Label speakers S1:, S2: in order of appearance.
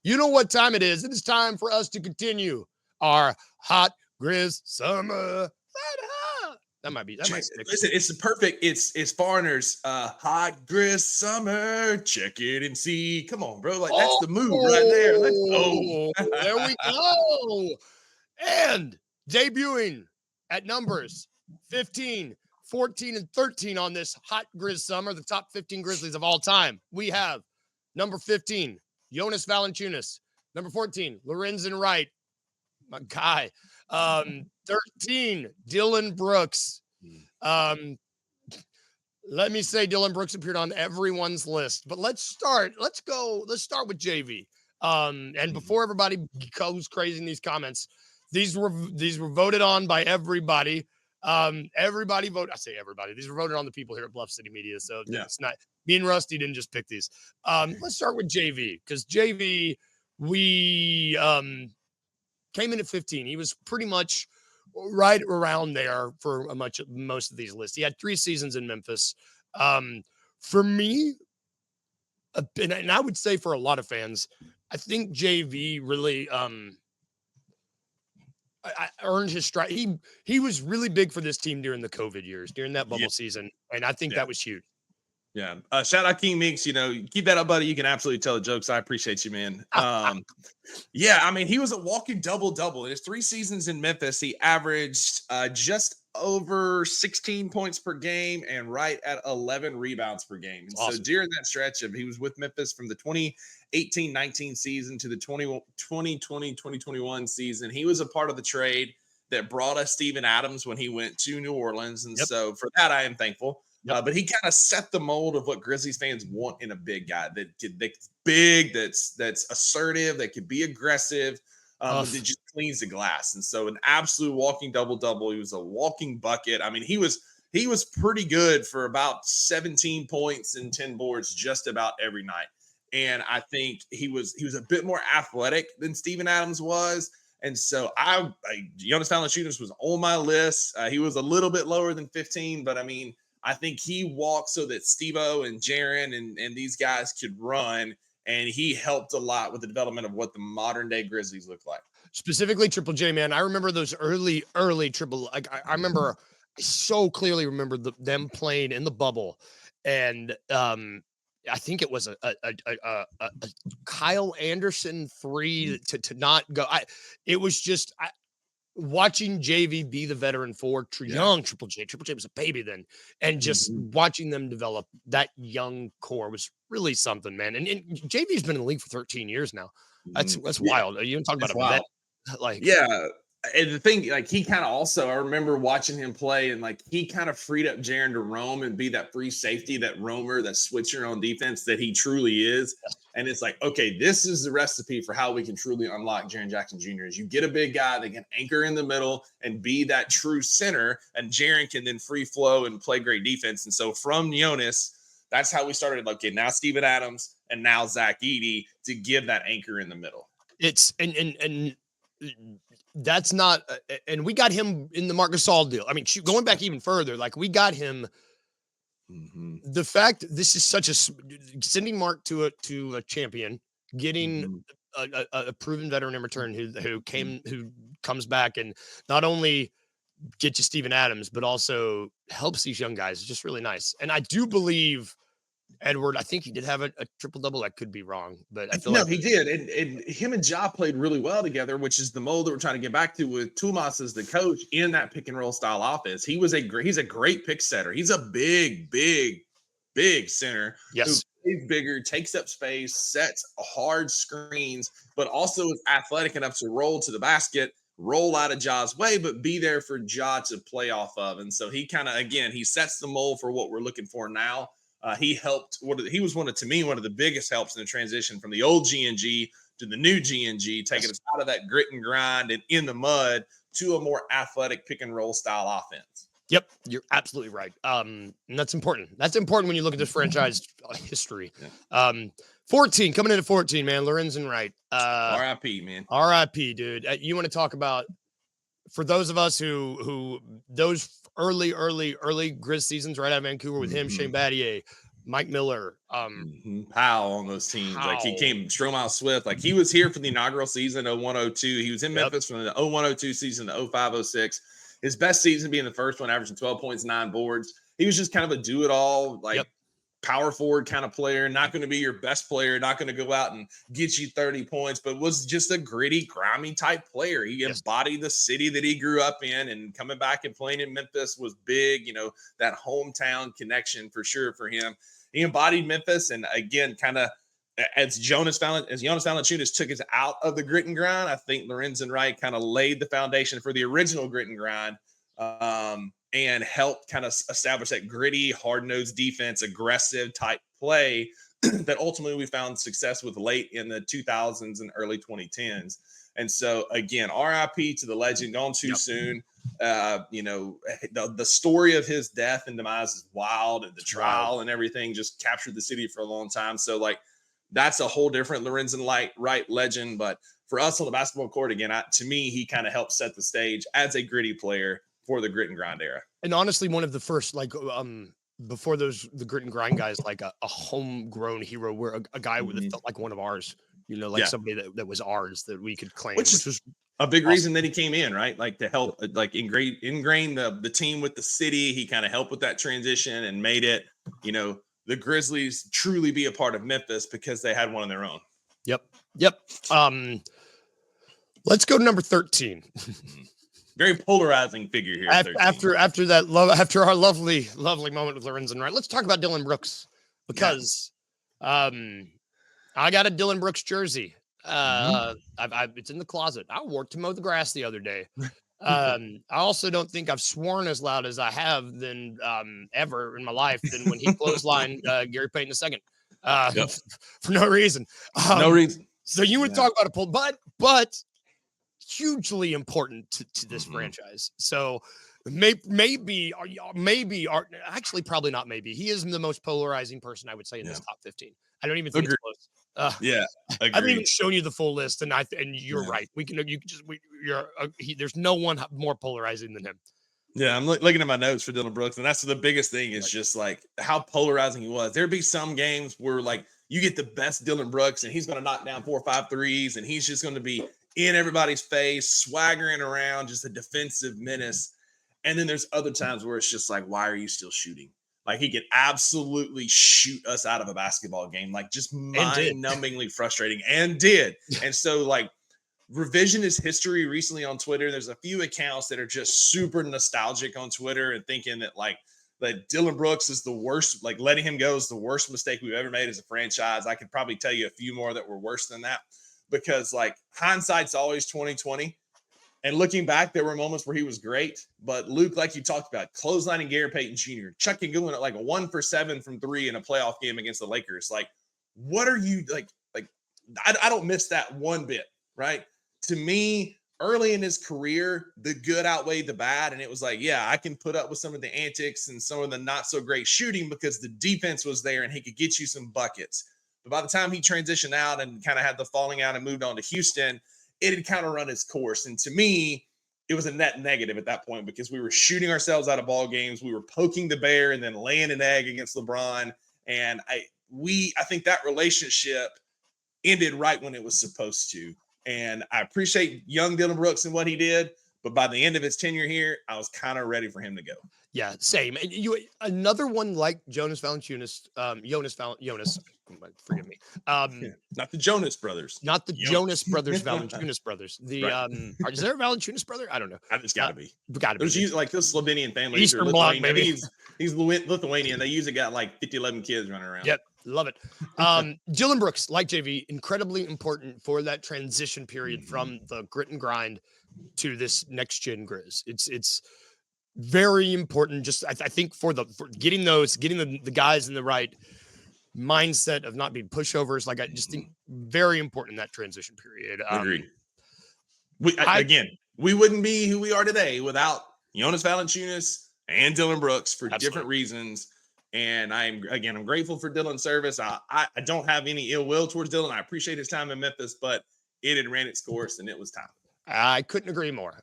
S1: You know what time it is. It is time for us to continue our hot Grizz summer. That might stick.
S2: Listen, it's the perfect. It's foreigners. Hot Grizz summer. Check it and see. Come on, bro. Like that's the move right there. Let's go.
S1: There we go. And debuting at numbers 15, 14, and 13 on this hot Grizz summer, the top 15 Grizzlies of all time. We have number 15, Jonas Valanciunas. Number 14, Lorenzen Wright, my guy. 13, Dylan Brooks. Let me say Dylan Brooks appeared on everyone's list, but let's start with JV. And before everybody goes crazy in these comments, these were voted on by everybody. Everybody vote. I say everybody. These were voted on the people here at Bluff City Media. So it's not me and Rusty didn't just pick these. Let's start with JV because JV, we came in at 15. He was pretty much right around there for most of these lists. He had 3 seasons in Memphis. For me, and I would say for a lot of fans, I think JV really earned his stride. He was really big for this team during the COVID years, during that bubble season, and I think that was huge.
S2: Yeah. Shout out King Meeks. Keep that up, buddy. You can absolutely tell the jokes. I appreciate you, man. Yeah, I mean, he was a walking double-double. In his 3 seasons in Memphis, he averaged just over 16 points per game and right at 11 rebounds per game. And so during that stretch he was with Memphis from the 2018-19 season to the 2020-2021 season, he was a part of the trade that brought us Steven Adams when he went to New Orleans. And so for that, I am thankful. But he kind of set the mold of what Grizzlies fans want in a big guy that's big, that's assertive, that could be aggressive, that just cleans the glass. And so an absolute walking double-double. He was a walking bucket. I mean, he was pretty good for about 17 points and 10 boards just about every night. And I think he was a bit more athletic than Steven Adams was. And so Jonas Valanciunas was on my list. He was a little bit lower than 15, but I mean, I think he walked so that Steve-O and Jaren and these guys could run, and he helped a lot with the development of what the modern-day Grizzlies look like.
S1: Specifically Triple J, man. I remember those early triple. Like I remember, I so clearly remember them playing in the bubble, and I think it was a Kyle Anderson 3 to not go. It was just watching JV be the veteran for young Triple J. Triple J was a baby then. And just watching them develop that young core was really something, man. And JV's been in the league for 13 years now. That's wild. You talk about a vet.
S2: And the thing, like, he kind of also, I remember watching him play, and like he kind of freed up Jaren to roam and be that free safety, that roamer, that switcher on defense that he truly is. And it's like, okay, this is the recipe for how we can truly unlock Jaren Jackson Jr. is you get a big guy that can anchor in the middle and be that true center, and Jaren can then free flow and play great defense. And so from Jonas, that's how we started. Okay, now Steven Adams and now Zach Edey to give that anchor in the middle.
S1: It's and that's not, and we got him in the Marc Gasol deal. I mean, going back even further, like we got him. The fact this is such a sending Mark to a champion, getting a proven veteran in return who comes back and not only get you Steven Adams, but also helps these young guys is just really nice. And I do believe Edward, I think he did have a triple-double. I could be wrong, but I feel like
S2: he did. And him and Ja played really well together, which is the mold that we're trying to get back to with Tumas as the coach in that pick and roll style offense. He's a great pick setter. He's a big center.
S1: Yes.
S2: Who plays bigger, takes up space, sets hard screens, but also is athletic enough to roll to the basket, roll out of Ja's way, but be there for Ja to play off of. And so he kind of, again, he sets the mold for what we're looking for now. He helped. He was one of the biggest helps in the transition from the old GNG to the new GNG, taking us out of that grit and grind and in the mud to a more athletic pick and roll style offense.
S1: Yep, you're absolutely right. And that's important. That's important when you look at this franchise history. 14 coming in at 14, man. Lorenzen Wright.
S2: R.I.P. man.
S1: R.I.P. dude. You want to talk about, for those of us who those early Grizz seasons right out of Vancouver with him, Shane Battier, Mike Miller,
S2: Powell on those teams. Like he
S1: Powell.
S2: came Stromile Swift. Like he was here for the inaugural season 0102. He was in
S1: Yep.
S2: Memphis from the 0102 season to 0506. His best season being the first one, averaging 12 points, 9 boards. He was just kind of a do-it-all, like
S1: Yep.
S2: power forward kind of player, not going to be your best player, not going to go out and get you 30 points, but was just a gritty, grimy type player. He embodied the city that he grew up in, and coming back and playing in Memphis was big, that hometown connection for sure for him. He embodied Memphis, and again, kind of as Jonas Valanciunas took us out of the grit and grind, I think Lorenzen Wright kind of laid the foundation for the original grit and grind. And helped kind of establish that gritty, hard-nosed defense, aggressive type play that ultimately we found success with late in the 2000s and early 2010s. And so, again, RIP to the legend, gone too soon. The story of his death and demise is wild, and the trial and everything just captured the city for a long time. So, like, that's a whole different Lorenzen Wright legend. But for us on the basketball court, again, to me, he kind of helped set the stage as a gritty player for the grit and grind era.
S1: And honestly, one of the first, before the grit and grind guys, like a homegrown hero, where a guy that felt like one of ours, somebody that was ours that we could claim, which was
S2: a big reason that he came in, right? Like to help, like ingrain the team with the city. He kind of helped with that transition and made it, the Grizzlies truly be a part of Memphis because they had one of their own.
S1: Yep. Let's go to number 13.
S2: Very polarizing figure here.
S1: After our lovely moment with Lorenzen Wright, let's talk about Dillon Brooks, because I got a Dillon Brooks jersey. It's in the closet. I wore it to mow the grass the other day. I also don't think I've sworn as loud as I have ever in my life than when he clotheslined Gary Payton II for no reason.
S2: No reason.
S1: So you would talk about a pull, but hugely important to this franchise. So maybe actually probably not. Maybe he is the most polarizing person I would say in this top 15. I don't even think it's close. I haven't even shown you the full list, and you're right. There's no one more polarizing than him.
S2: Yeah, I'm looking at my notes for Dillon Brooks, and that's the biggest thing is just like how polarizing he was. There'd be some games where like you get the best Dillon Brooks, and he's going to knock down 4 or 5 threes, and he's just going to be in everybody's face, swaggering around, just a defensive menace. And then there's other times where it's just like, why are you still shooting? Like he could absolutely shoot us out of a basketball game, like just mind-numbingly frustrating, and did. And so like revisionist history recently on Twitter, there's a few accounts that are just super nostalgic on Twitter and thinking that Dillon Brooks is the worst, like letting him go is the worst mistake we've ever made as a franchise. I could probably tell you a few more that were worse than that. Because like hindsight's always 20/20, and looking back, there were moments where he was great. But Luke, like you talked about, clotheslining Gary Payton Jr., Chuck going at like a 1 for 7 from 3 in a playoff game against the Lakers. Like, what are you like? I don't miss that one bit, right? To me, early in his career, the good outweighed the bad, and it was like, yeah, I can put up with some of the antics and some of the not so great shooting because the defense was there and he could get you some buckets. But by the time he transitioned out and kind of had the falling out and moved on to Houston, it had kind of run its course. And to me, it was a net negative at that point because we were shooting ourselves out of ball games. We were poking the bear and then laying an egg against LeBron. And I think that relationship ended right when it was supposed to. And I appreciate young Dillon Brooks and what he did. But by the end of his tenure here, I was kind of ready for him to go.
S1: Yeah, same. And another one like Jonas Valanciunas, forgive me.
S2: Not the Jonas brothers.
S1: Not the Jonas brothers, Valanciunas brothers. The is there a Valanciunas brother? I don't know.
S2: It's got to be.
S1: There's
S2: like this Slovenian family.
S1: Eastern Bloc, maybe.
S2: He's Lithuanian. They usually got like 11 kids running around.
S1: Yep. Love it. Dillon Brooks, like JV, incredibly important for that transition period from the grit and grind to this next gen Grizz. It's very important. Just I think for getting the guys in the right mindset of not being pushovers. Like I just think very important in that transition period.
S2: Agreed. We wouldn't be who we are today without Jonas Valanciunas and Dillon Brooks for different reasons. And I'm grateful for Dillon's service. I don't have any ill will towards Dillon. I appreciate his time in Memphis, but it had ran its course and it was time.
S1: I couldn't agree more.